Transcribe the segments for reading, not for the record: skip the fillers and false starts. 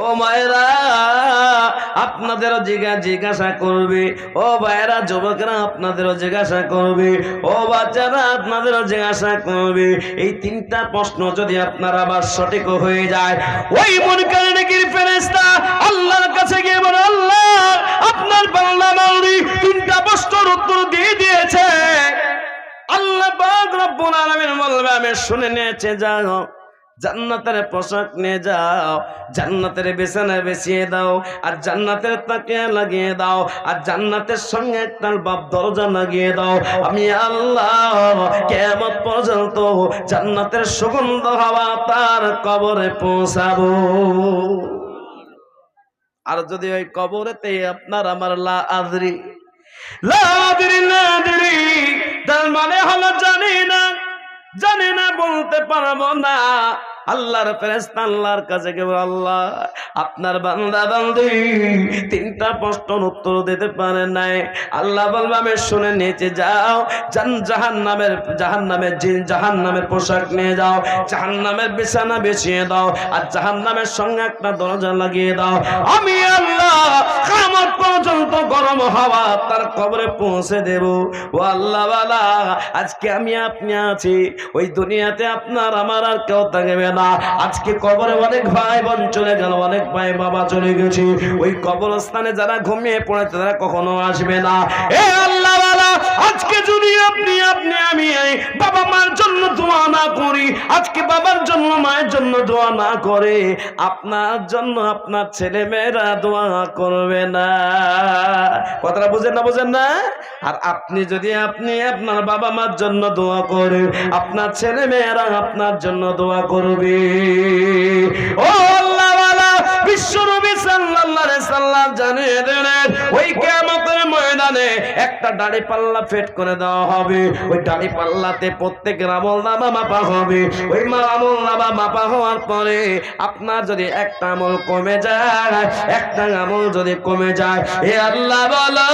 ও মায়েরা, আপনাদেরও জিজ্ঞাসা করবে। ও ভাইয়েরা, যুবকরা আপনাদেরও জিজ্ঞাসা করবে। ও বাচ্চারা আপনাদেরও জিজ্ঞাসা করবে। এই তিনটা প্রশ্ন যদি আপনার আবার সঠিক হয়ে যায়, ওই মুনকার নাকির ফেরেশতা আল্লাহর কাছে গিয়ে বলে, আল্লাহ, আপনার বান্দা বান্দি তিনটা প্রশ্নের উত্তর দিয়ে দিয়েছে। আল্লাহ পাক রব্বুল আলামিন বলবে, আমি শুনে নিয়েছি, যাও জান্নাতের পোশাক নিয়ে যাও, জান্নাতের বিছানা বিছিয়ে দাও, আর জান্নাতের তাকিয়া লাগিয়ে দাও, আর জান্নাতের সঙ্গে একটা বাব দরজা লাগিয়ে দাও। আমি আল্লাহ কিয়ামত পর্যন্ত জান্নাতের সুগন্ধ হাওয়া তার কবরে পৌঁছাবো। আর যদি ওই কবরেতে আপনার আমার লা আদরি তার মানে হলো জানি না বলতে পারবো না। আল্লাহর ফেরেশতা আল্লাহর কাছে গেল, আল্লাহ, আপনার বান্দা বান্দি তিনটা প্রশ্নের উত্তর দিতে পারে নাই। আল্লাহ বলবে, আমি শুনে নিয়েছি, যাও জাহান্নামের পোশাক নিয়ে যাও, জাহান্নামের বিছানা বিছিয়ে দাও, আর জাহান্নামের সঙ্গে একটা দরজা লাগিয়ে দাও। আমি আল্লাহ কিয়ামত পর্যন্ত গরম হাওয়া তার কবরে পৌঁছে দেব। ও আল্লাহ ওয়ালা, আজকে আমি আপনি আছি, ওই দুনিয়াতে আপনার আমার আর কেউ থাকবে না। আজকে কবরে অনেক ভাই বোন চলে গেল, অনেক ভাই বাবা চলে গেছে। ওই কবরস্থানে যারা ঘুমিয়ে পড়েছে তারা কখনো আসবে না। এ আল্লাহ ওয়ালা, আজকে যদি আপনি আমি বাবা মার জন্য দোয়া না করি, আজকে বাবার জন্য মায়ের জন্য দোয়া না করে, আপনার জন্য আপনার ছেলে মেয়েরা দোয়া করবে না। কথাটা বুঝেন না? আর আপনি যদি আপনার বাবা মার জন্য দোয়া করে, আপনার ছেলে মেয়েরা আপনার জন্য দোয়া করবে। ও আল্লাহ ওয়ালা, বিশ্বনবী সাল্লাল্লাহু আলাইহি সাল্লাম জানিয়ে দিলেন, ওই কিয়ামতের ময়দানে একটা দাড়ি পাল্লা ফেট করে দেওয়া হবে। ওই দাড়ি পাল্লাতে প্রত্যেকের আমলনামা মাপা হবে। ওই আমলনামা মাপা হওয়ার পরে আপনার যদি একটা আমল কমে যায়, একটা আমল যদি কমে যায়, এ আল্লাহ বলো,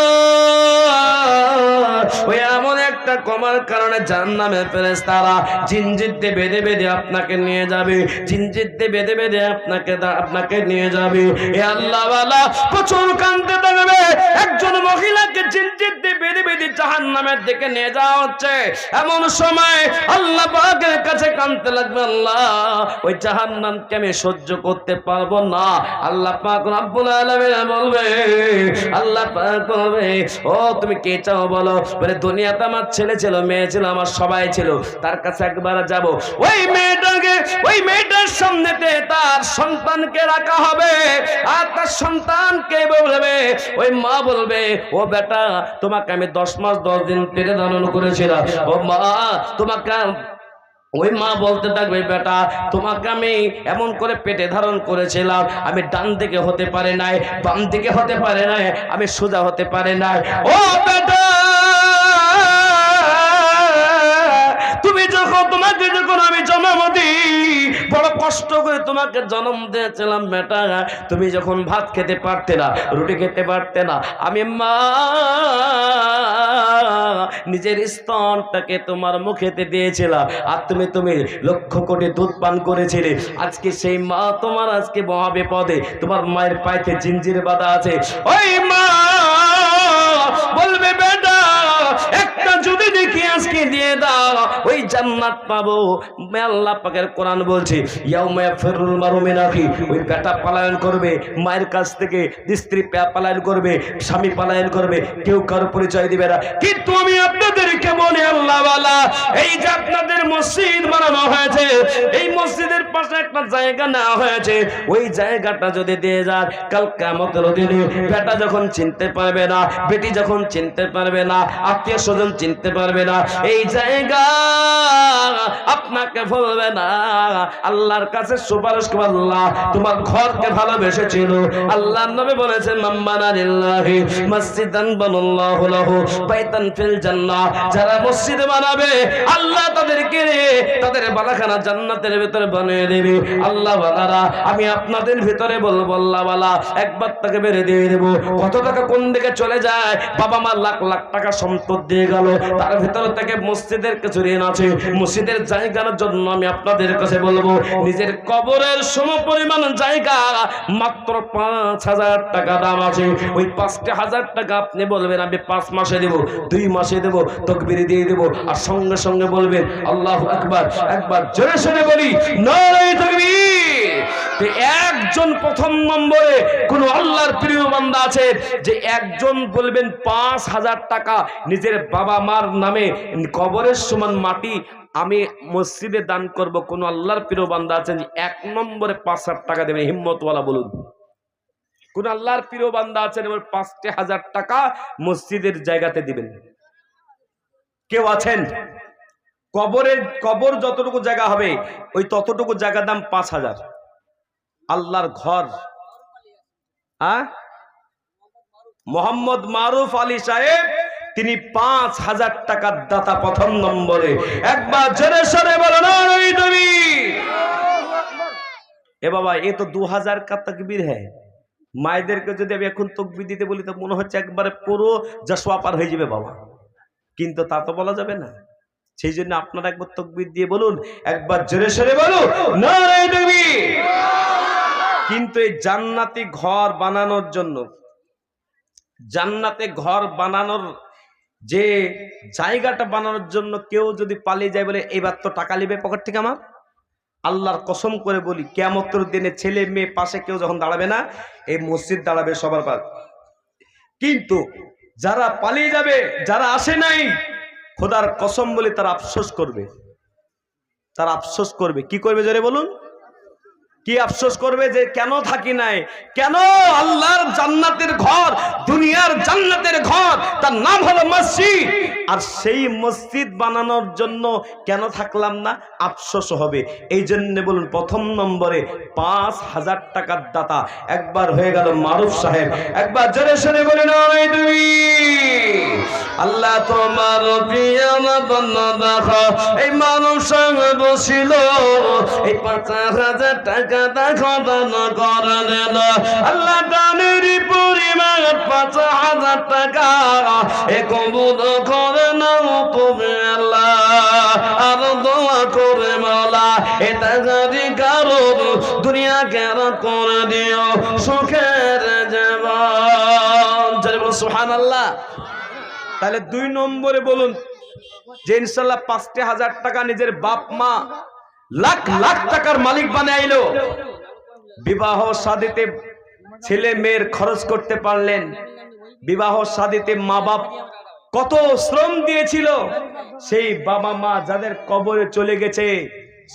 ওই এমন একটা কমার কারণে জাহান্নামের ফেরেশতারা জিনজির দিয়ে বেঁধে বেঁধে আপনাকে নিয়ে যাবে, জিনজির দিয়ে বেঁধে বেঁধে আপনাকে নিয়ে যাবে। এ আল্লাহ ওয়ালা, প্রচুর কাঁদতে থাকবে। একজন মহিলাকে জিনজির দিয়ে বেঁধে বেঁধে জাহান্নামের দিকে নিয়ে যাওয়া হচ্ছে। এমন সময় আল্লাহ পাকের কাছে কাঁদতে লাগবে, আল্লাহ, ওই জাহান্নামকে আমি সহ্য করতে পারবো না। আল্লাহ পাক রব্বুল আলামিন বলবে, আল্লাহ পাক বলবে, ও তুমি কে চাও বলো? বলে, দুনিয়াতে আমার ছেলে ছিল, মেয়ে ছিল, আমার সবাই ছিল, তার কাছে একবার যাব। ওই মেয়েটার সামনেতে তার সন্তানকে রাখা হবে, আর তার সন্তানকে বলবে, ওই মা বলবে, ও বেটা, তোমাকে আমি 10 মাস 10 দিন পেটে ধারণ করেছিলাম। ও মা, তোমাকে, ওই মা বলতে থাকবে, বেটা, তোমাকে আমি এমন করে পেটে ধারণ করেছিলাম, আমি ডান দিকে হতে পারে নাই, বাম দিকে হতে পারে নাই, আমি সোজা হতে পারে নাই। ও বেটা, তোমাকে যখন আমি জন্ম দিই, বড় কষ্ট করে তোমাকে জন্ম দিয়েছিলাম বেটা, তুমি যখন ভাত খেতে পারতে না, রুটি খেতে পারতে না, আমি মা নিজের স্তনটাকে তোমার মুখেতে দিয়েছিলাম, আর তুমি লক্ষ কোটি দুধ পান করেছিলে। আজকে সেই মা তোমার আজকে মহা বিপদে, তোমার মায়ের পায়েতে জিনজির বাঁধা আছে। ওই মা বলবে, বেটা, একটা যদি দেখি আজকে দিয়ে দাও, ওই জান্নাত পাবো। আল্লাহ পাকের কোরআন বলছে, ইয়াউমা ইয়াফিরুল মারউ মিন আখি, ওই বেটা পলায়ন করবে মায়ের কাছ থেকে, স্ত্রী পলায়ন করবে, স্বামী পলায়ন করবে, কেউ কারো পরিচয় দিবে না। কিন্তু আমি আপনাদেরকে বলি, আল্লাহ ওয়ালা, এই যে আপনাদের মসজিদ বানানো হয়েছে, এই মসজিদের পাশে একটা জায়গা নেওয়া হয়েছে, ওই জায়গাটা যদি দিয়ে যান, কাল কিয়ামতের দিনে বেটা যখন চিনতে পারবে না, বেটি যখন চিনতে পারবে না, আত্মীয় স্বজন চিনতে পারবে না, এই জায়গা আপনাকে বলবে না, আল্লাহর কাছে সুপারিশ করবে, আল্লাহ তোমার ঘরকে ভালোবেসেছিল। আল্লাহর নবী বলেছেন, মান বানা লিল্লাহি মসজিদান বানাল্লাহু লাহু বাইতান ফিল জান্নাহ, যারা মসজিদ বানাবে আল্লাহ তাদেরকে তাদের বালাখানা জান্নাতের ভিতরে বানিয়ে দেবে। আল্লাহ ওয়ালারা, আমি আপনাদের ভিতরে বলবো, আল্লাহ ওয়ালা, একবার তাকে বেড়ে দিয়ে দেবো। কত টাকা কোন দিকে চলে যায়, বাবা মা লাখ লাখ টাকা সম্পদ দিয়ে গেল, তার ভিতরে থেকে মসজিদের কিছু ঋণ আছে, মসজিদের জায়গার জন্য আমি আপনাদের কাছে বলবো, নিজের কবরের সমপরিমাণ জায়গা মাত্র 5,000 টাকা দাম আছে। ওই 5,000 টাকা আপনি বলবেন আমি 5 মাসে দেব, 2 মাসে দেব, তাকবীর দিয়ে দেব, আর সঙ্গে সঙ্গে বলবেন আল্লাহু আকবার। একবার জোরে সোরে বলি নারে তাকবীর। একজন প্রথম নম্বরে কোন আল্লাহর প্রিয় বান্দা আছে যে একজন বলবেন 5,000 টাকা নিজের বাবা মার নামে কবরের সমান মাটি আমি মসজিদে দান করব। কোন আল্লাহর প্রিয় বান্দা আছেন যে 1 নম্বরে 5,000 টাকা দেবেন? হিম্মতওয়ালা বলুন। কোন আল্লাহর প্রিয় বান্দা আছেন এবার 5,000 টাকা মসজিদের জায়গাতে দিবেন? কেউ আছেন? কবর যতটুকু জায়গা হবে ওই ততটুকু জায়গার দাম 5,000। আল্লাহর ঘর মোহাম্মদ মারুফ আলী সাহেব তিনি 5,000 টাকার দাতা প্রথম নম্বরে। একবার জোরে সোরে বলো না তুমি। এ বাবা এ তো 2000 কা তাকবীর হ্যাঁ। মায়েদেরকে যদি আমি এখন তাকবীর দিতে বলি তো মনে হচ্ছে একবারে পুরো জাসওয়া পার হয়ে যাবে বাবা, কিন্তু তা তো বলা যাবে না। সেই জন্য আপনারা একবার তাকবীর দিয়ে বলুন, একবার জোরে সোরে বলো নারে তাকবীর। কিন্তু এই জান্নাতি ঘর বানানোর জন্য, জান্নাতে ঘর বানানোর যে জায়গাটা বানানোর জন্য কেউ যদি পালিয়ে যায় বলে এবার তো টাকা নেবে পকেট থেকে, আমার আল্লাহর কসম করে বলি কিয়ামতের দিনে ছেলে মেয়ে পাশে কেউ যখন দাঁড়াবে না, এই মসজিদ দাঁড়াবে সবার পাশে। কিন্তু যারা পালিয়ে যাবে, যারা আসে নাই, খোদার কসম বলি তারা আফসোস করবে। তারা আফসোস করবে। কি করবে জোরে বলুন? কি আফসোস করবে যে কেন থাকি নাই, কেন আল্লাহর জান্নাতের ঘর, দুনিয়ার জান্নাতের ঘর তার নাম হলো মসজিদ, আর সেই মসজিদ বানানোর জন্য কেন থাকলাম না, আফসোস হবে। এই জন্য বলুন প্রথম নম্বরে 5,000 টাকার দাতা একবার হয়ে গেল মারুফ সাহেব। একবার জোরে সোরে বলেন তুমি। আল্লাহ তোমার প্রিয় বান্দা দেখো এই মারুফ সাহেব বসিল এই 5,000 টাকা দেখো দান করে দিল। আল্লাহ দানের পরিমাণ 5,000 টাকা এ কবুল করে নাও তুমি আল্লাহ, আর দোয়া করে মাওলা এ টাকারি কারো দুনিয়া কেন করে দিও সুখের জীবন। জয় বলো সুবহানাল্লাহ। তাহলে 2 নম্বরে বলুন যে ইনশাআল্লাহ 5,000 টাকা নিজের বাপ মা লাখ লাখ টাকার মালিক বানাইলো, বিবাহ শাদীতে ছেলে মেয়ের খরচ করতে পারলেন, বিবাহ শাদীতে মা বাপ কত শ্রম দিয়েছিল, সেই বাবা মা যাদের কবরে চলে গেছে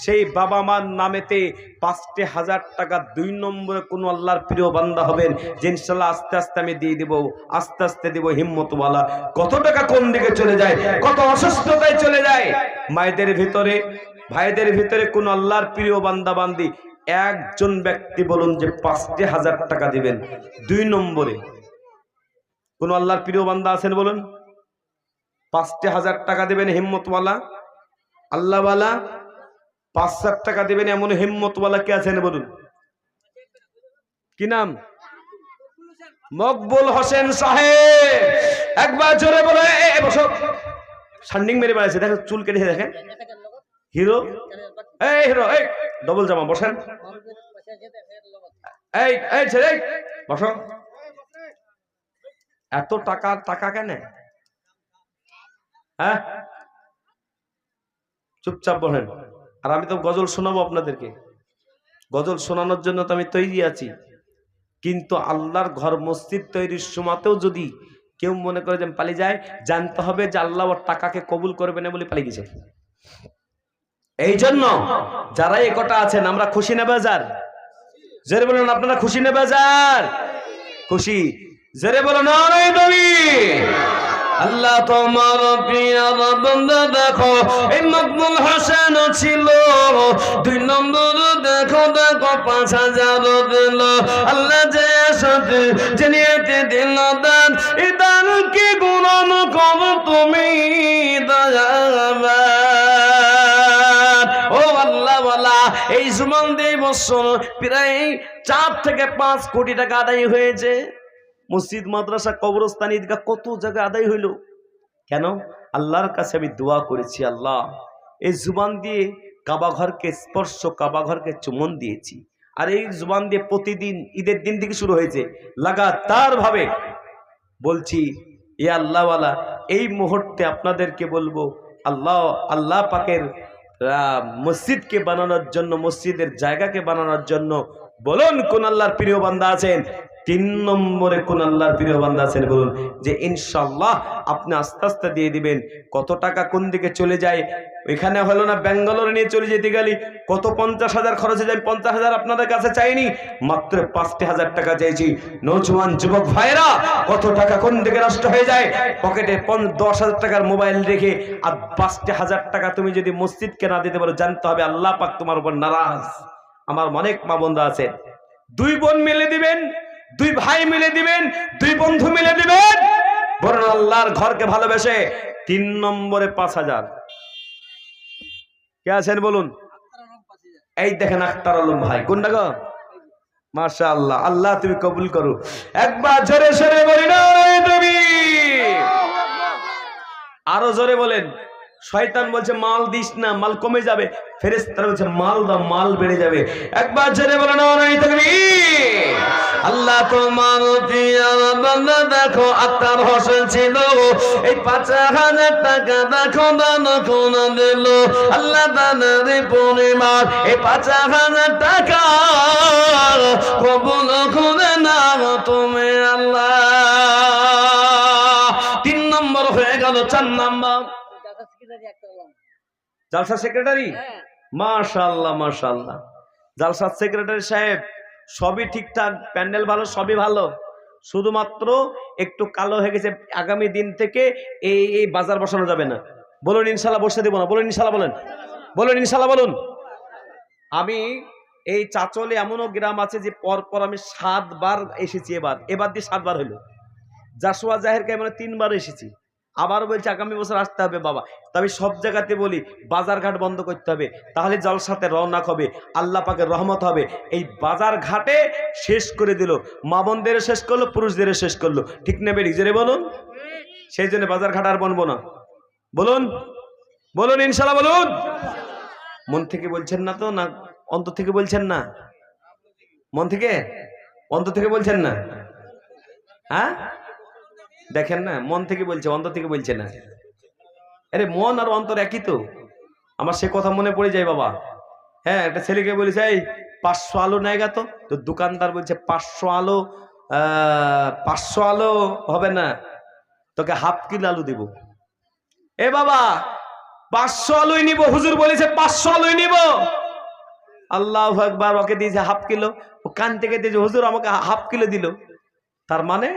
সেই বাবা মার নামেতে 5,000 টাকা 2 নম্বরে কোন আল্লাহর প্রিয় বান্দা হবেন যে ইনশাআল্লাহ আস্তে আস্তে আমি দিয়ে দেব, আস্তে আস্তে দেব। হিম্মতওয়ালা। কত টাকা কোন দিকে চলে যায়, কত অসুস্থতায় চলে যায় মায়েদের ভিতরে, ভাইদের ভিতরে। কোন আল্লাহর প্রিয় বান্দা বান্দি একজন ব্যক্তি বলুন যে 5,000 টাকা দিবেন 2 নম্বরে? কোন আল্লাহর প্রিয় বান্দা আছেন বলুন? 5,000 টাকা দেবেন হিম্মতওয়ালা আল্লাহওয়ালা, 5,000 টাকা দেবেন এমন হিম্মতওয়ালা কে আছেন বলুন? কি নাম? মকবুল হোসেন সাহেব। একবার জোরে বলে বসো। শান্ডিং মেরে বেড়াচ্ছে, দেখো চুল কেটে দেখেন হিরো। এই হিরো, এই ডবল জামা, বসেন। এই এই ছেলে বসো। এত টাকা টাকা কেন? হ্যাঁ চুপচাপ বলেন। আর আমি তো গজল শোনাবো আপনাদেরকে, গজল শোনানোর জন্য তো আমি তৈরি আছি। কিন্তু আল্লাহর ঘর মসজিদ তৈরির সময়তেও যদি কেউ মনে করে যে পালিয়ে যায়, জানতে হবে যে আল্লাহ ওর টাকাকে কবুল করবে না বলে পালিয়ে গেছে। এই জন্য যারা এই কটা আছেন আমরা খুশি না বেজার? জোরে বলুন আপনারা খুশি না বেজার? খুশি। জোরে বলুন নারে তাকবীর। আল্লাহ তোমার প্রিয় বান্দা দেখো এই মকবুল হোসেন ছিল 2 নম্বর দেখো দেখো 5,000 দিল। আল্লাহ যে সাথে জেনিয়েতে দিল দান, এই দান কি গুণান কম তুমি দয়াবান। ও আল্লাহ ওয়ালা এই সুমন্দে বছর প্রায় 4 থেকে 5 কোটি টাকা আদায় হয়েছে। মসজিদ, মাদ্রাসা, কবরস্থান, ঈদগাহ কত জায়গা আদায় হইল। কেন? আল্লাহর কাছে আমি দোয়া করেছি, আল্লাহ এই জুবান দিয়ে কাবা ঘরকে স্পর্শ, কাবা ঘরকে চুমন দিয়েছি। আর এই জুবান দিয়ে প্রতিদিন ঈদের দিন থেকে শুরু হয়েছে লাগাতার ভাবে বলছি, ইয়া আল্লাহওয়ালা, এই মুহূর্তে আপনাদেরকে বলবো, আল্লাহ পাকের মসজিদকে বানানোর জন্য, মসজিদের জায়গাকে বানানোর জন্য বলুন কোন আল্লাহর প্রিয় বান্দা আছেন? 3 নম্বরে কোন আল্লাহর প্রিয় বান্দা আছেন বলুন যে ইনশাআল্লাহ আপনি আস্তে আস্তে দিয়ে দিবেন। কত টাকা কোন দিকে চলে যায়, এখানে হলো না ব্যাঙ্গালোর নিয়ে চলে যেতে গেলে কত 50,000 খরচ হয়ে যায়। 50,000 আপনাদের কাছে চাইনি, মাত্র 5,000 টাকা চাইছি। নৌজওয়ান যুবক ভাইরা, কত টাকা কোন দিকে নষ্ট হয়ে যায়। পকেটে 10,000 টাকার মোবাইল রেখে আর 5,000 টাকা তুমি যদি মসজিদকে না দিতে পারো, জানতে হবে আল্লাহ পাক তোমার উপর নারাজ। আমার অনেক মা বোনরা আছেন, 2 বোন মিলে দিবেন, 2 ভাই মিলে দিবেন, 2 বন্ধু মিলে দিবেন, বরং আল্লাহর ঘরকে ভালোবেসে। 3 নম্বরে 5,000 কে আছেন বলুন? এই দেখেন আখতার আলম ভাই, কোনটা গো? মাশাআল্লাহ, আল্লাহ তুমি কবুল করো। একবার জোরে সরে বলি না তুমি, আরো জোরে বলেন। শয়তান বলছে মাল দিস না, মাল কমে যাবে। ফেরেশতারা বলছে মাল দাও, মাল বেড়ে যাবে। একবার জোরে বলো না তাকবীর। আল্লাহ তোমার পিয়ার বান্দা দেখো আক্তার হোসেন ছিল, এই 5,000 টাকা দেখো দান কোন দিল। আল্লাহ দানের পরিমাণ এই 5,000 টাকা কবুল করে নাও তুমি আল্লাহ। 3 নম্বর হয়ে গেল। 4 নম্বর জালসা সেক্রেটারি। মাশাআল্লাহ মাশাআল্লাহ, জালসা সেক্রেটারি সাহেব সবই ঠিকঠাক, প্যান্ডেল ভালো, সবই ভালো, শুধুমাত্র একটু কালো হয়ে গেছে। আগামী দিন থেকে এই বাজার বসানো যাবে না। বলুন ইনশাআল্লাহ বসে দেব না। বলুন ইনশাআল্লাহ, বলেন, বলুন ইনশাআল্লাহ বলুন। আমি এই চাচলে এমনও গ্রাম আছে যে পরপর আমি 7 বার এসেছি। এবার দিয়ে 7 বার হলো। জাসুয়া জাহেরকে মানে 3 বার এসেছি। আবার বলছে আগামী বছর আসতে হবে বাবা। তবে সব জায়গাতে বলি বাজার ঘাট বন্ধ করতে হবে, তাহলে জলসাতে রওনা হবে, আল্লাহ পাকের রহমত হবে। এই বাজার ঘাটে শেষ করে দিল, মা বোনদেরও শেষ করলো, পুরুষদেরও শেষ করলো। ঠিক নেবে নিজেরে বলুন। সেই জন্য বাজার ঘাট আর বনবো না। বলুন, বলুন ইনশাআল্লাহ বলুন। মন থেকে বলছেন না তো, না অন্তর থেকে বলছেন না? মন থেকে, অন্তর থেকে বলছেন না? হ্যাঁ দেখেন না, মন থেকে বলছে, অন্তর থেকে বলছে না। আরে মন আর অন্তর একই তো। আমার সে কথা মনে পড়ে যায় বাবা। হ্যাঁ, একটা ছেলেকে বলেছে এই 500 আলু নেয় গা। তো দোকানদার বলছে 500 আলু 500 আলু হবে না, তোকে হাফ কিলো আলু দিব। এ বাবা 500 আলুই নিব, হুজুর বলেছে 500 আলুই নিব। আল্লাহু আকবার, ওকে দিয়েছে হাফ কিলো। ও কান থেকে দিয়েছে হুজুর আমাকে হাফ কিলো দিল। তার মানে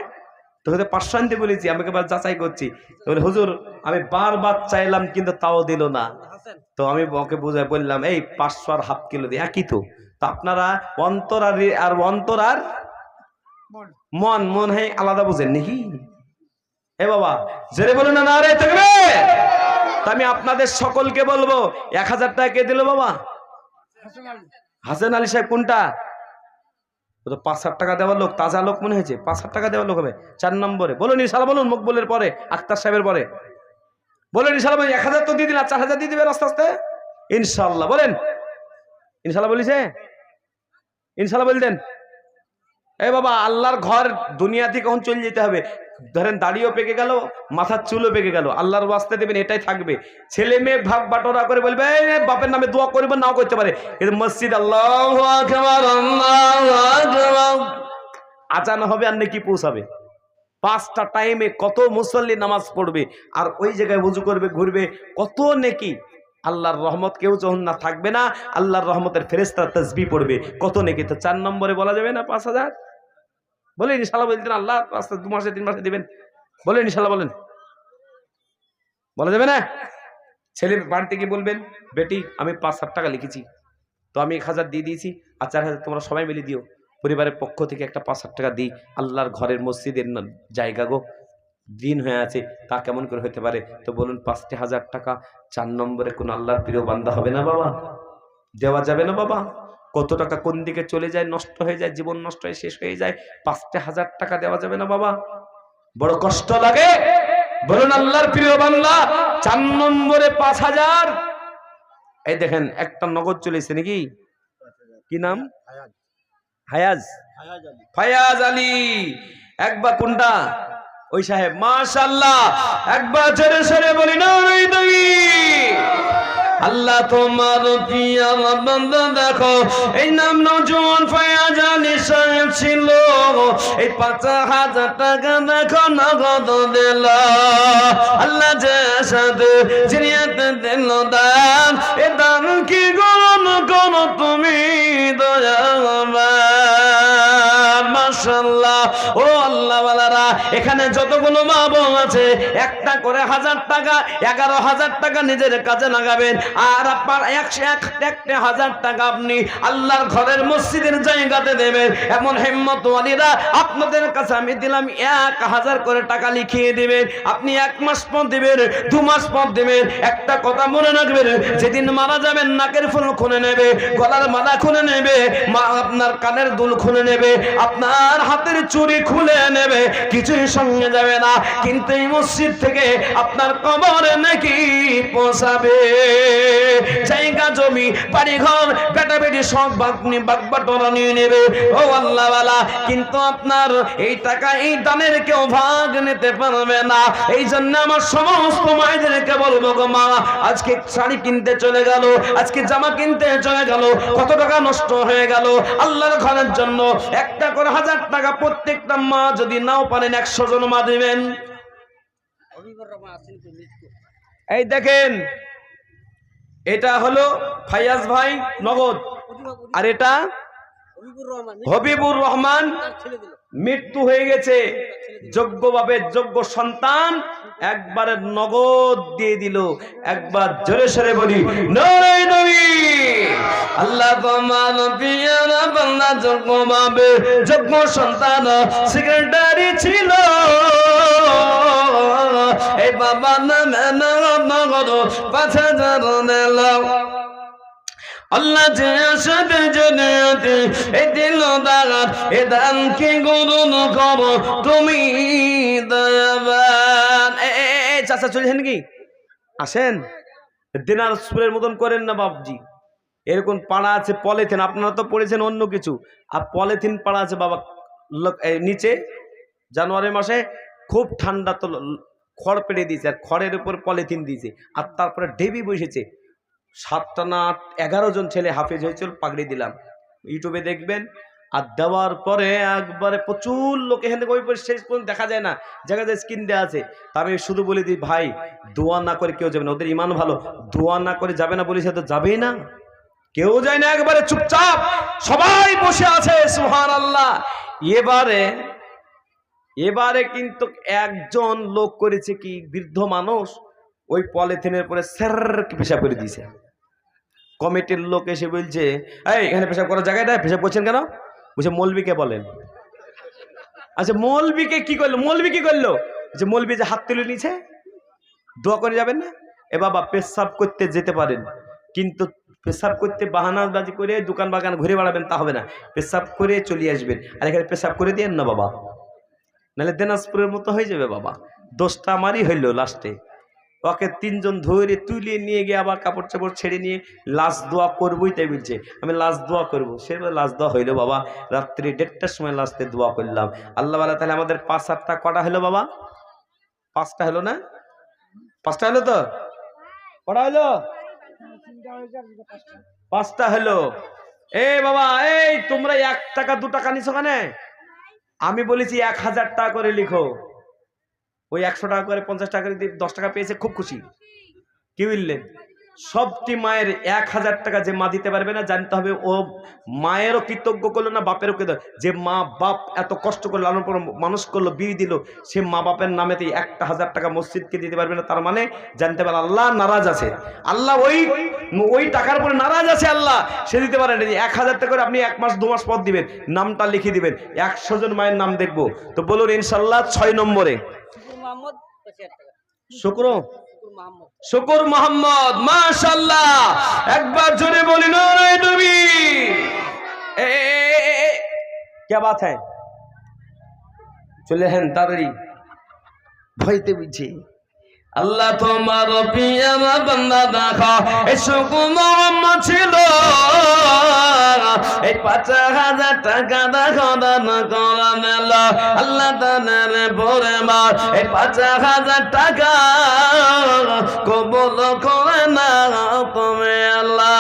তোকে 500 আনতে বলেছি, আমাকে যাচাই করছি। বলে হুজুর আমি বারবার চাইলাম কিন্তু তাও দিল না। তো আমি ওকে বুঝাই বললাম এই 500 আর হাফ কিলো দিয়ে একই তো। তো আপনারা অন্তর আর অন্তর আর মন, মন হয় আলাদা বুঝেন নাকি? এ বাবা জেরে বলুন না রে তাকবীর। আমি আপনাদের সকলকে বলবো 1000 টাকা কে দিল বাবা? হাসান আলী সাহেব। কোনটা? 5,000 টাকা দেওয়ার লোক, তাজা লোক মনে হয়েছে। 5,000 টাকা দেওয়ার লোক হবে। 4 নম্বরে বলুন ইনশাআল্লাহ বলুন। মকবুলের পরে, আক্তার সাহেবের পরে বলুন ইনশাআল্লাহ। 1000 তো দিয়ে দিন, 4,000 দিয়ে দিবেন আস্তে আস্তে ইনশাআল্লাহ। বলেন ইনশাআল্লাহ। বলিছে ইনশাআল্লাহ বলতেন। এই বাবা আল্লাহর ঘর দুনিয়া থেকে কখন চলে যেতে হবে। ধরেন দাড়িও পেকে গেল, মাথার চুলও পেকে গেল, আল্লাহর ওয়াস্তে দেবেন, এটাই থাকবে। ছেলে মেয়ে ভাগ বাটোয়ারা করে বলবে বাপের নামে দোয়া করবে, নাও করতে পারে। কিন্তু মসজিদ আল্লাহু আকবার, আল্লাহু আকবার আজান হবে আর নেকি পৌঁছাবে। 5টা টাইমে কত মুসল্লি নামাজ পড়বে আর ওই জায়গায় ওযু করবে, ঘুরবে, কত নেকি। আল্লাহর রহমত কেউ যখন না থাকবে না, আল্লাহর রহমতের ফেরেশতা তাসবিহ পড়বে, কত নেকি। তো 4 নম্বরে বলা যাবে না 5,000? বলেন ইনশাআল্লাহ বলতেন। আল্লাহ 2 মাসে 3 মাসে দিবেন। বলেন ইনশাআল্লাহ বলেন। বলা যাবে না? ছেলে বাড়িতে গিয়ে বলবেন বেটি আমি 5,000 টাকা লিখেছি, তো আমি 1,000 দিয়ে দিয়েছি, আর 4,000 তোমরা সবাই মিলে দিও। পরিবারের পক্ষ থেকে একটা 5,000 টাকা দিই। আল্লাহর ঘরের মসজিদের জায়গা গো, দিন হয়ে আছে, তা কেমন করে হতে পারে? তো বলুন 5,000 টাকা 4 নম্বরে কোন আল্লাহর প্রিয় বান্দা হবে না বাবা? দেওয়া যাবে না বাবা? কত টাকা কোন দিকে চলে যায়, নষ্ট হয়ে যায়, জীবন নষ্ট হয়ে শেষ হয়ে যায়। 5,000 টাকা দেওয়া যাবে না বাবা? বড় কষ্ট লাগে। বলুন আল্লাহর প্রিয় বান্দা 4 নম্বরে 5,000 এই দেখেন একটা নগদ চলেছে নাকি, কি নাম? হায়াজ, ফায়াজ আলী। একবার কোনটা? ওই সাহেব, মাশাআল্লাহ। একবার জোরে সরে বলি না ওই দুই। আল্লাহ তোমার পিয়া বান্দা দেখো, এই নাম নজওয়ান ফায়াজ আলী সাহেব ছিল, এই ৫,০০০ টাকা দেখো নগদ দিল। আল্লাহ যে সাথে জিনিয়াতে দিল দান, এ দান কি গ্রহণ করো তুমি দয়াবান। মাশাআল্লাহ। ও আল্লাহ ওয়ালারা, এখানে যতগুলো মা বোন আছে একটা করে ১,০০০ টাকা, ১১,০০০ টাকা নিজের কাজে লাগাবেন। আর আপনার ১,০০০ টাকা আপনি আল্লাহর ঘরের মসজিদের জায়গাতে দেবেন। এমন হিম্মতওয়ালীরা আপনাদের কাছে আমি দিলাম ১,০০০ করে টাকা লিখিয়ে দিবেন। আপনি ১ মাস পর দিবেন, ২ মাস পর দিবেন। একটা কথা মনে রাখবেন, যেদিন মারা যাবেন নাকের ফুল খুলে নেবে, গলার মালা খুলে নেবে, মা আপনার কানের দুল খুলে নেবে, আপনার হাতের চুড়ি খুলে নেবে, কিছুই সঙ্গে যাবে না। কিন্তু এই মসজিদ থেকে আপনার কবরে নাকি পৌঁছাবে। জায়গা জমি বাড়ি ঘর বেটা বেটি সব বাগবাটোয়ারা নিয়ে নেবে। ও আল্লাহ ওয়ালা, কিন্তু আপনার এই টাকা এই দানের কেউ ভাগ নিতে পারবে না। এই জন্য আমার সমস্ত মায়েদেরকে বলবো, গো মা, আজকে শাড়ি কিনতে চলে গেল, আজকে জামা কিনতে চলে গেল, কত টাকা নষ্ট হয়ে গেল আল্লাহর ঘরের জন্য। একটা করে ১,০০০ টাকা প্রত্যেকটা মা যদি নাও পারেন ১০০ জন মা দিবেন। এই দেখেন, এটা হলো ফায়াজ ভাই নগদ, আর এটা হবিবুর রহমান, মৃত্যু হয়ে গেছে, যোগ্যভাবে যোগ্য সন্তান একবারে নগদ দিয়ে দিল। একবার জোরে সরে বলি নারে নবী। আল্লাহ তোমার পিয়ারা বান্দা যোগ্যভাবে যোগ্য সন্তান সেক্রেটারি ছিল, এই বাবা নামে নগদ ৫,০০০ দিল। আল্লাহ যে সাথে জেনেতে এই দিল দাগাত, এ দান কি গ্রহণ করো তুমি দয়াবান। চাচা চলেছেন কি? আসেন, দিনাজপুরের মতন করেন না বাবজি। এরকম পাড়া আছে পলিথিন, আপনারা তো পড়েছেন অন্য কিছু, আর পলিথিন পাড়া আছে বাবা নিচে। জানুয়ারি মাসে খুব ঠান্ডা, তো খড় পেড়ে দিয়েছে, আর খড়ের উপর পলিথিন দিয়েছে, আর তারপরে ঢেবি বসেছে। 7টা না 11 জন ছেলে হাফেজ হয়েছিল, পাগড়ি দিলাম, ইউটিউবে দেখবেন। আর দেওয়ার পরে একবারে প্রচুর লোক এখান থেকে ওই শেষ পর্যন্ত দেখা যায় না, জায়গা যায় স্ক্রিন দেওয়া আছে। তা আমি শুধু বলে দিই, ভাই দোয়া না করে কেউ যাবে না, ওদের ইমান ভালো, দোয়া না করে যাবে না বলেছে তো যাবেই না, কেউ যায় না, একবারে চুপচাপ সবাই বসে আছে। সুবহানাল্লাহ। এবারে কিন্তু একজন লোক করেছে কি, বৃদ্ধ মানুষ ওই পলিথিনের পরে স্যার পেশাব করে দিয়েছে। কমিটির লোক এসে বলছে, এই এখানে পেশাব করার জায়গাটা পেশাব করছেন কেন? বলছে মৌলবীকে বলেন। আচ্ছা মৌলবীকে কি করলো? মৌলবী কি করলো? যে মৌলবী যে হাত তুলে নিয়েছে, দোয়া করে যাবেন না? এ বাবা, পেশাব করতে যেতে পারেন, কিন্তু পেশাব করতে বাহানাবাজি করে দোকান বাগান ঘুরে বেড়াবেন তা হবে না। পেশাব করে চলে আসবেন, আর এখানে পেশাব করে দিয়েন না বাবা, নাহলে দিনাজপুরের মতো হয়ে যাবে বাবা। দোষটা আমারই হইল লাস্টে। ওকে 3 জন ধরে তুলে নিয়ে গিয়ে আবার কাপড় চাপড় ছেড়ে নিয়ে লাশ দোয়া করবোই, তাই বলছে আমি লাশ দোয়া করবো। সে লাশ দোয়া হইলো বাবা, রাত্রি 1:30টার সময় লাস্টে দোয়া করলাম। আল্লাহ বলা, তাহলে আমাদের 5-8টা কটা হলো বাবা? 5টা হলো না? 5টা হলো তো? কটা হলো? 5টা হলো। এই বাবা, এই তোমরা 1 টাকা 2 টাকা নিছো কেন? আমি বলেছি 1000 টাকা করে লিখো। ওই 100 টাকা করে 50 টাকা করে 10 টাকা পেয়েছে, খুব খুশি। কি বললেন? সবটি মায়ের 1000 টাকা যে মা দিতে পারবে না, জানতে হবে ও মায়েরও কৃতজ্ঞ করলো না, বাপেরও কৃতজ্ঞ। যে মা বাপ এত কষ্ট করে লালন পালন মানুষ করলো, বিয়ে দিল, সে মা বাপের নামেতে 1000 টাকা মসজিদকে দিতে পারবে না, তার মানে জানতে পারে আল্লাহ নারাজ আছে। আল্লাহ ওই টাকার উপরে নারাজ আছে, আল্লাহ সে দিতে পারে না। 1000 টাকা করে আপনি 1 মাস 2 মাস পর দিবেন, নামটা লিখে দিবেন, 100 জন মায়ের নাম দেখবো। তো বলুন ইনশাল্লাহ 6 নম্বরে শুকুর মোহাম্মদ। মাশাআল্লাহ, একবার জোরে বলি নারে নবী। क्या बात है? চলে হেন তাড়াতাড়ি, ভয়তে বুঝছে আল্লাহ তোমার প্রিয় বান্দা দেখো এসব মোহাম্মদ ছিল এই ৫,০০০ টাকা দেখো দান করে দিল আল্লাহ তাদের পরে মা এই ৫,০০০ টাকা কবুল করে না তুমি আল্লাহ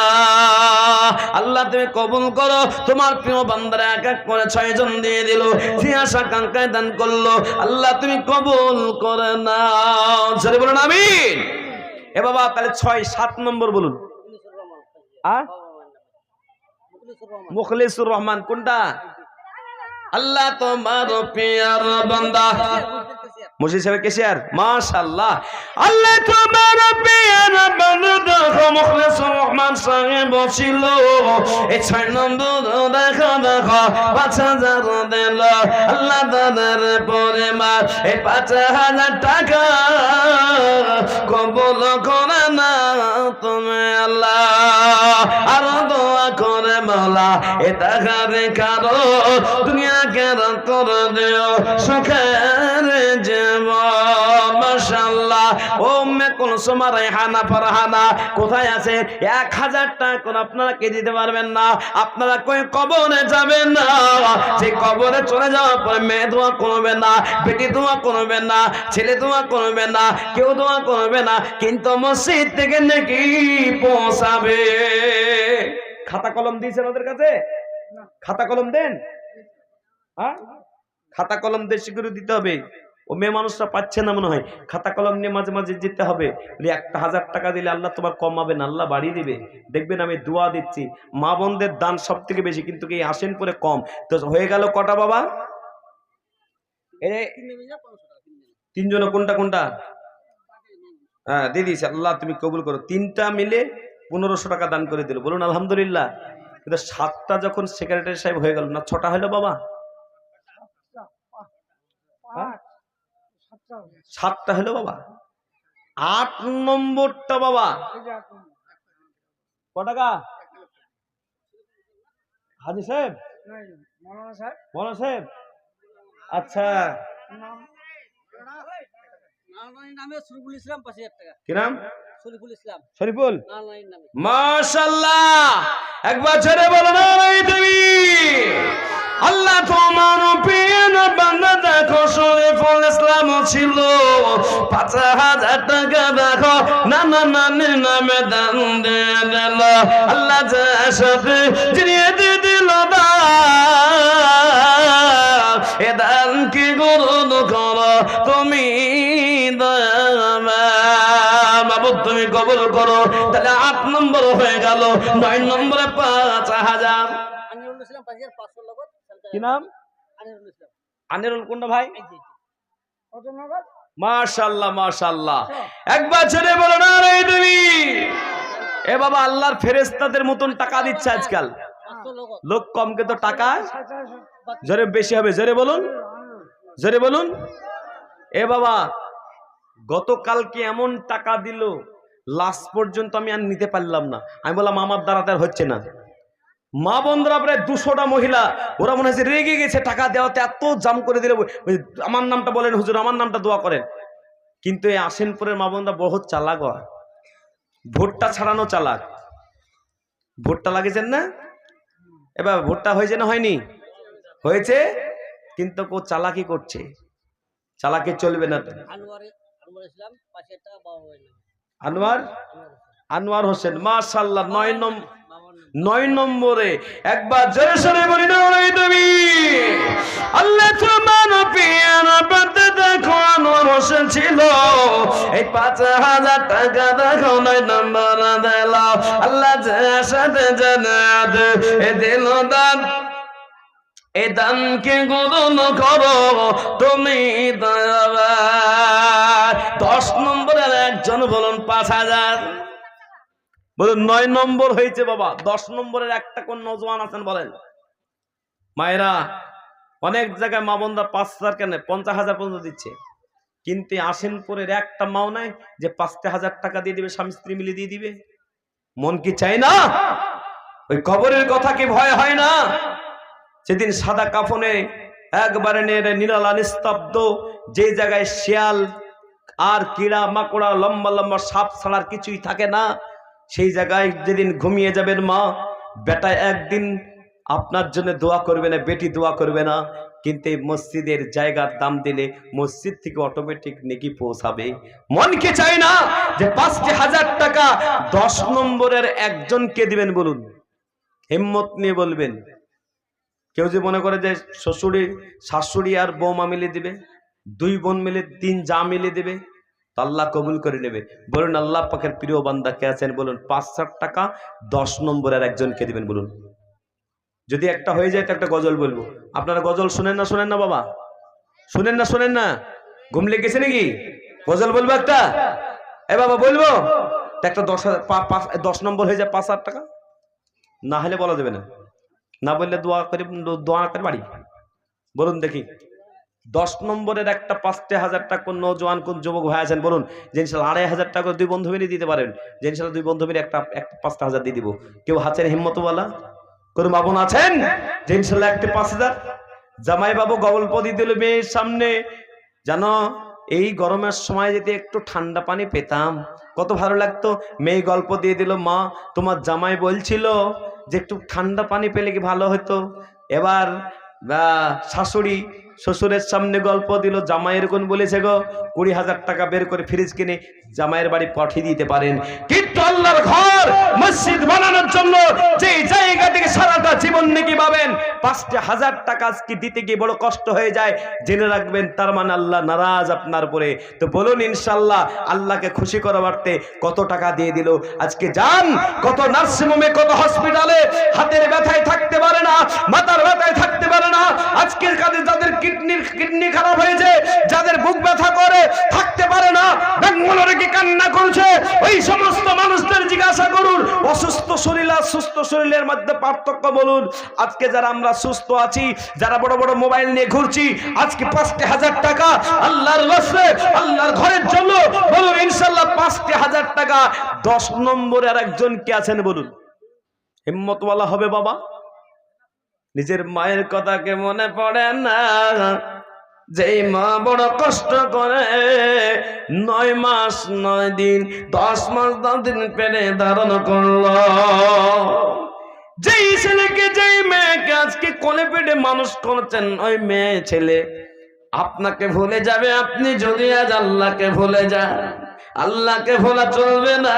আল্লাহ তুমি কবুল করো তোমার প্রিয় বান্দারা এক এক করে ৬ জন দিয়ে দিল যে আশা কাঙ্ক্ষায় দান করলো আল্লাহ তুমি কবুল করে নাও জোরে বলুন আমিন এ বাবা তাহলে ৬ ৭ নম্বর বলুন মুখলিসুর রহমান কোনটা আল্লাহ তোমার প্রিয়ার বান্দা মুর্শিদ সাহেব কেশিয়ার মাশাআল্লাহ আল্লাহ তোমার প্রিয়ার বান্দা মুখলিসুর রহমান সাহেব ছিল এই ৬ নম্বর দেখো ৫,০০০ দিল আল্লাহ তাদের পরে মা এই ৫,০০০ টাকা কবুল করে না তুমি আল্লাহ আর দোয়া করে মাওলা এ টাকারে কারো দুনিয়া কেন করে দিও সুখের জীবন মাশাআল্লাহ ও মে কুলসুম রায়হানা ফারহানা কোথায় আছে ১,০০০ টাকা আপনারা কে দিতে পারবেন না আপনারা কই কবরে যাবেন না যে কবরে চলে যাওয়ার পর মেয়ে দোয়া করবে না বেটি দোয়া করবে না ছেলে দোয়া করবে না কেউ দোয়া করবে না কিন্তু মসজিদ থেকে নাকি পৌঁছাবে খাতা কলম দিয়েছেন ওদের কাছে খাতা কলম দেন হ্যাঁ খাতা কলম দেশি করে দিতে হবে ও মেয়ে মানুষরা পাচ্ছে না মনে হয় খাতা কলম নিয়ে মাঝে মাঝে যেতে হবে ১,০০০ টাকা দিলে আল্লাহ তোমার কমাবে না আল্লাহ বাড়িয়ে দিবে দেখবেন আমি দোয়া দিচ্ছি মা বোনদের দান সব থেকে বেশি কিন্তু কি আসেন পরে কম তো হয়ে গেল কটা বাবা তিনজন কোনটা কোনটা হ্যাঁ দিদি আল্লাহ তুমি কবুল করো ৩টা মিলে ১৫০০ টাকা দান করে দিল বলুন আলহামদুলিল্লাহ কিন্তু ৭টা যখন সেক্রেটারি সাহেব হয়ে গেল না ৬টা হলো বাবা ৭টা হলো বাবা ৮ নম্বরটা বাবা ক টাকা হাজি সাহেব মৌলানা সাহেব আচ্ছা কি নাম শরীফুল মাশাআল্লাহ একবার ছেড়ে বলো না তুমি আল্লাহ তোমার প্রিয় বান্দা দেখো শরীফুল ইসলাম ছিল ৫,০০০ টাকা দেখো নানা নানির নামে দান দিয়ে দিল আল্লাহ যার সাথে জিনিয়ে দিয়ে দিল এ দান কি গ্রহণ করো তুমি বাবু তুমি কবুল করো তাহলে ৮ নম্বর হয়ে গেল ৯ নম্বরে ৫,০০০ কি নাম আনিরুল কোনটা ভাই মাশাআল্লাহ মাশাআল্লাহ একবার ছেড়ে বলো না রে তুমি এ বাবা আল্লাহর ফেরেশতাদের মতন টাকা দিচ্ছে আজকাল লোক কম কিন্তু টাকা জোরে বেশি হবে জোরে বলুন এ বাবা গতকালকে এমন টাকা দিল লাস্ট পর্যন্ত আমি আর নিতে পারলাম না আমি বললাম আমার দ্বারা তার হচ্ছে না মা বোনরা প্রায় ২০০টা মহিলা ওরা মনে হচ্ছে রেগে গেছে টাকা দেওয়াতে এত জাম করে দিল আমার নামটা বলেন হুজুর আমার নামটা দোয়া করেন কিন্তু এই আসেনপুরের মা বোনরা বহুত চালাক হয় ভোটটা ছাড়ানো চালাক ভোটটা লাগিয়েছেন না এবার ভোটটা হয়েছে না হয়নি হয়েছে কিন্তু ও চালাকি করছে চালাকি চলবে না আনোয়ার হোসেন মাশাআল্লাহ ৯ নম্বরে একবার জোরে সোরে বলি না তুমি আল্লাহ তোমার প্রিয় বান্দা দেখো আনোয়ার হোসেন ছিল এই ৫,০০০ টাকা দেখো ৯ নম্বর দিল আল্লাহ যার সাথে জান্নাত এ দিল দান এ দানকে গ্রহণ করো তুমি ১০ নম্বরের একজন বলুন ৫,০০০ বলুন ৯ নম্বর হয়েছে বাবা ১০ নম্বরের একটা কোন নজওয়ান আছেন বলেন মায়েরা অনেক জায়গায় মা বোনরা ৫,০০০ কেন ৫০,০০০ পর্যন্ত দিচ্ছে কিন্তু আসেনপুরের একটা মাও নাই যে ৫,০০০ টাকা দিয়ে দিবে স্বামী স্ত্রী মিলে দিয়ে দিবে মন কি চাই না ওই কবরের কথা কি ভয় হয় না সেদিন সাদা কাফনে একবারে নিরালা নিস্তব্ধ যে জায়গায় শিয়াল আর কিড়া মাকড়া লম্বা লম্বা সাপ ছাড়ার কিছুই থাকে না। সেই জায়গায় যেদিন ঘুমিয়ে যাবেন মা, বেটা একদিন আপনার জন্য দোয়া করবে না, বেটি দোয়া করবে না, কিন্তু এই মসজিদের জায়গার দাম দিলে মসজিদ থেকে অটোমেটিক নেকি পৌঁছাবে। মনকে চাই না যে ৫,০০০ টাকা ১০ নম্বরের একজনকে দিবেন, বলুন হিম্মত নিয়ে বলবেন। কেউ যে মনে করে যে শ্বশুরি শাশুড়ি আর বৌমা মিলে দিবে, 2 বোন মিলে 3 যা মিলে দেবে, আল্লাহ কবুল করে নেবে। বলুন আল্লাহ পাকের প্রিয় বান্দা কে আছেন বলুন, ৫,০০০ টাকা ১০ নম্বরের একজনকে দিবেন বলুন। যদি একটা হয়ে যায় তো একটা গজল বলবো। আপনারা গজল শোনেন না বাবা? শোনেন না? ঘুম লেগেছে নাকি? গজল বলবো একটা? এ বাবা বলবো তো একটা 10 নম্বর হয়ে যায় ৫,০০০ টাকা, না হলে বলা যাবে না, না বললে দোয়া করে বাড়ি। বলুন দেখি 10 নম্বরের একটা ৫,০০০ টাকা কোন নওজোয়ান কোন যুবক ভাই আছেন বলুন যে ইনশাআল্লাহ ২,৫০০ টাকা 2 বন্ধু মিলে দিতে পারেন, যে ইনশাআল্লাহ 2 বন্ধু মিলে একটা ৫,০০০ দিয়ে দিব। কেউ হাতের হিম্মতওয়ালা কোন বাবন আছেন যে ইনশাআল্লাহ একটা ৫,০০০? জামাই বাবু গল্প দিয়ে দিল মেয়ের সামনে, জানো এই গরমের সময় যদি একটু ঠান্ডা পানি পেতাম কত ভালো লাগতো। মেয়ে গল্প দিয়ে দিল, মা তোমার জামাই বলছিল যে একটু ঠান্ডা পানি পেলে কি ভালো হতো। এবার শাশুড়ি শ্বশুরের সামনে গল্প দিল, জামাইয়ের কোন বলেছে গো ২০,০০০ টাকা বের করে ফ্রিজ কিনে জামাইয়ের বাড়ি পাঠিয়ে দিতে পারেন। কিন্তু আল্লাহর ঘর মসজিদ বানানোর জন্য যে জায়গা থেকে সারাটা জীবন নাকি পাবেন ৫,০০০ টাকা আজকে দিতে গিয়ে বড় কষ্ট হয়ে যায়, জেনে রাখবেন তার মানে আল্লাহ নারাজ আপনার উপরে। তো বলুন ইনশাআল্লাহ আল্লাহকে খুশি করা বাড়তে কত টাকা দিয়ে দিল। আজকে যান কত নার্সিংহোমে কত হসপিটালে হাতের ব্যথায় থাকতে পারে না, মাথার ব্যথায় থাকতে পারে না। আজকের কাজে যাদের কিডনি খারাপ হয়েছে, যাদের বুক ব্যথা করে থাকতে পারে না, ব্যাঙ্গালোরে কি কান্না করছে, ওই সমস্ত মানুষদের জিজ্ঞাসা করুন অসুস্থ শরীর আর সুস্থ শরীরের মধ্যে পার্থক্য বলুন। আজকে যারা আমরা সুস্থ আছি, যারা বড় বড় মোবাইল নিয়ে ঘুরছি, আজকে ৫,০০০ টাকা আল্লাহর রাস্তে আল্লাহর ঘরের জন্য বলুন ইনশাআল্লাহ ৫,০০০ টাকা ১০ নম্বরের একজন কে আছেন বলুন, হিম্মতওয়ালা হবে বাবা। নিজের মায়ের কথা কে মনে পড়ে না, যেই মা বড় কষ্ট করে ৯ মাস ৯ দিন ১০ মাস ১০ দিন পেটে ধারণ করলো, যেই ছেলেকে যেই মেয়েকে আজকে কোলে পেটে মানুষ করছেন, ওই মেয়ে ছেলে আপনাকে ভুলে যাবে আপনি যদি আজ আল্লাহকে ভুলে যান। আল্লাহকে ভোলা চলবে না।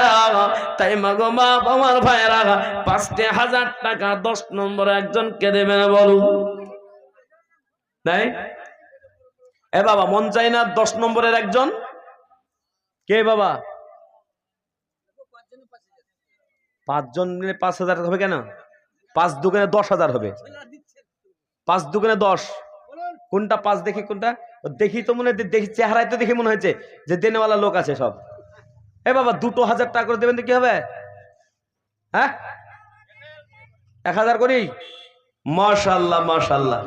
তাই মাগো মা আমার ভাইরা ৫,০০০ টাকা ১০ নম্বরে একজনকে দেবেন বলুন। নাই এ বাবা মন চাই না ১০ নম্বরের একজন কে বাবা? ৫ জন মিলে ৫,০০০ হবে কেন? ৫ দুগুণে ১০,০০০ হবে। ৫ দুগুণে ১০, কোনটা ৫ দেখি কোনটা দেখি তো মনে দেখি চেহারায় তো দেখে মনে হয়েছে যে দেনেওয়ালা লোক আছে সব। এ বাবা ২,০০০ টাকা করে দেবেন তো কি হবে? হ্যাঁ ১,০০০ করি। মাশাআল্লাহ মাশাআল্লাহ,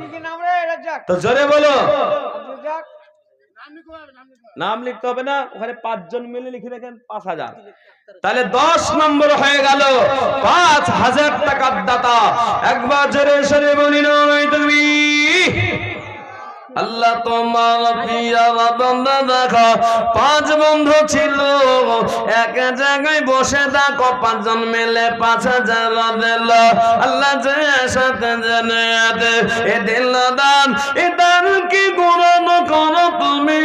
তো জোরে বলো। নাম লিখতে হবে না, ওখানে ৫ জন মিলে লিখে দেখেন ৫,০০০। তাহলে ১০ নম্বর হয়ে গেল ৫,০০০ টাকার দাতা। একবার জোরে সরে বলি নয় তুমি আল্লাহ তোমার প্রিয় বান্দা দেখো ৫ বন্ধু ছিল এক জায়গায় বসে দেখো ৫ জন মিলে ৫,০০০ দিল। আল্লাহ যে সাথে জেনে এ দিল দান, এ দান কি গ্রহণ করো তুমি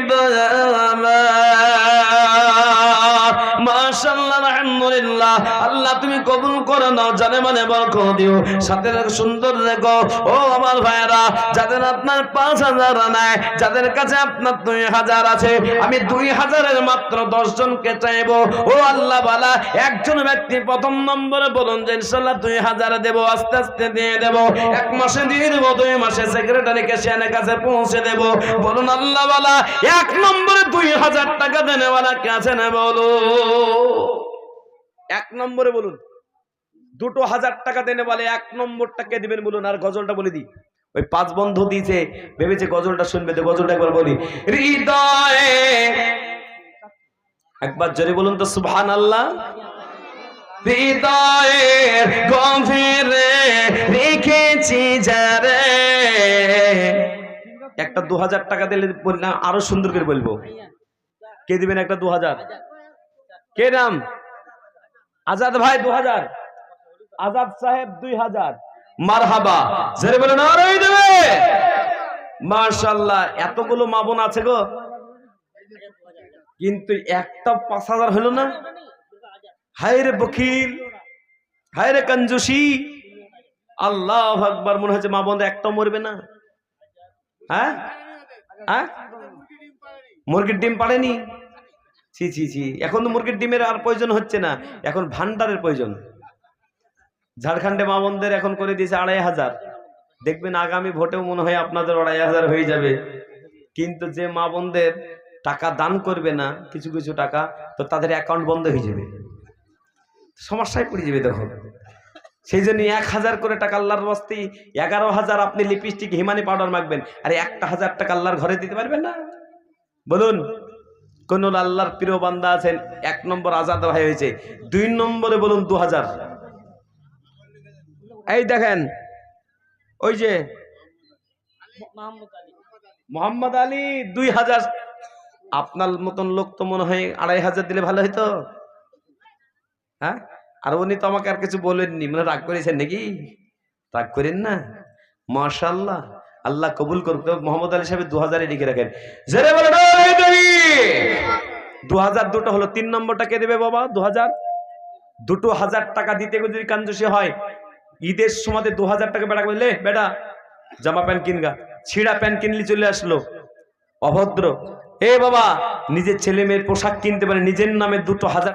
দয়াময়। মাশাআল্লাহ আলহামদুলিল্লাহ, আল্লাহ তুমি কবুল করে নাও, জানে মানে বরকত দিও, সাথে সুন্দর রেখো। ও আমার ভাইরা, যাদের আপনার ৫,০০০ নাই, যাদের কাছে আপনার ২,০০০ আছে, আমি ২,০০০-এর মাত্র ১০ জনকে চাইবো। ও আল্লাহ বালা একজন ব্যক্তি প্রথম নম্বরে বলুন যে ইনশাআল্লাহ ২,০০০ দেবো, আস্তে আস্তে দিয়ে দেবো, ১ মাসে দিয়ে দেবো, 2 মাসে সেক্রেটারি ক্যাশিয়ারের কাছে পৌঁছে দেবো। বলুন আল্লাহ বালা ১ নম্বরে ২,০০০ টাকা দেনেওয়ালা কে আছে না বলো? ১ নম্বরে বলুন। ২,০০০ টাকা দেনে বলে ১ নম্বরটাকে দিবেন বলুন। আর গজলটা বলে দিই, ওই ৫ বন্ধু দিয়েছে ভেবেছে গজলটা শুনবে, তো গজলটা একবার বলি। হৃদয়ে একবার জোরে বলুন তো সুবহানাল্লাহ। হৃদয়ের গভীরে রেখেছি যারে, একটা ২,০০০ টাকা দিলে বললাম আরো সুন্দর করে বলবো। কে দিবেন একটা 2000? কে নাম? আজাদ ভাই 2000, আজাদ সাহেব 2000। মারহাবা, জোরে বলেন নারায়ে দেবে। মাশাআল্লাহ, এতগুলো মা বোন আছে গো, কিন্তু একটা 5000 হলো না। হায় রে বকিল, হায় রে কঞ্জুসি। আল্লাহু আকবার, মনে হচ্ছে মা বোন একটা মরবে না। হ্যাঁ হ্যাঁ, মুরগির ডিম পাড়েনি? ছি ছি ছি, এখন তো মুরগির ডিমের আর প্রয়োজন হচ্ছে না, এখন ভান্ডারের প্রয়োজন। ঝাড়খণ্ডে মা বোনদের এখন করে দিয়েছে 2500। দেখবেন আগামী ভোটেও মনে হয় আপনাদের 2500 হয়ে যাবে। কিন্তু যে মা বোনদের টাকা দান করবে না কিছু কিছু টাকা, তো তাদের অ্যাকাউন্ট বন্ধ হয়ে যাবে, সমস্যায় পড়ে যাবে তখন। সেই জন্য 1000 করে টাকা আল্লাহর বস্তি, 11000 আপনি লিপস্টিক হিমানি পাউডার মাখবেন, আর 1000 টাকা আল্লাহর ঘরে দিতে পারবেন না? বলুন, কোন আল্লাহর প্রিয় বান্দা আছেন? 1 নম্বর আজাদ ভাই হয়েছে, 2 নম্বরে বলুন 2000। এই দেখেন, ওই যে মোহাম্মদ আলী 2000। আপনার মতন লোক তো মনে হয় 2500 দিলে ভালো হইতো। হ্যাঁ, আর উনি তো আমাকে আর কিছু বলেননি, মানে রাগ করেছেন নাকি? রাগ করেন না, মাশাআল্লাহ, আল্লাহ কবুল করুক। মোহাম্মদ আলী সাহেব 2000 লিখে রাখেন। জোরে বলেন নারায়ে তাকবীর। 2000 দুটো হলো, 3 নম্বরটা কে দেবে বাবা? 2000। দুটো 1000 টাকা দিতে যদি কাঞ্জুসি হয়, ঈদের সময় 2000 টাকা বেড়া বললে, বেটা জামা প্যান্ট কিনগা, ছিঁড়া প্যান্ট কিনলি চলে আসলো, অভদ্র। এ বাবা, নিজের ছেলে মেয়ের পোশাক কিনতে পারে, নিজের নামে 2000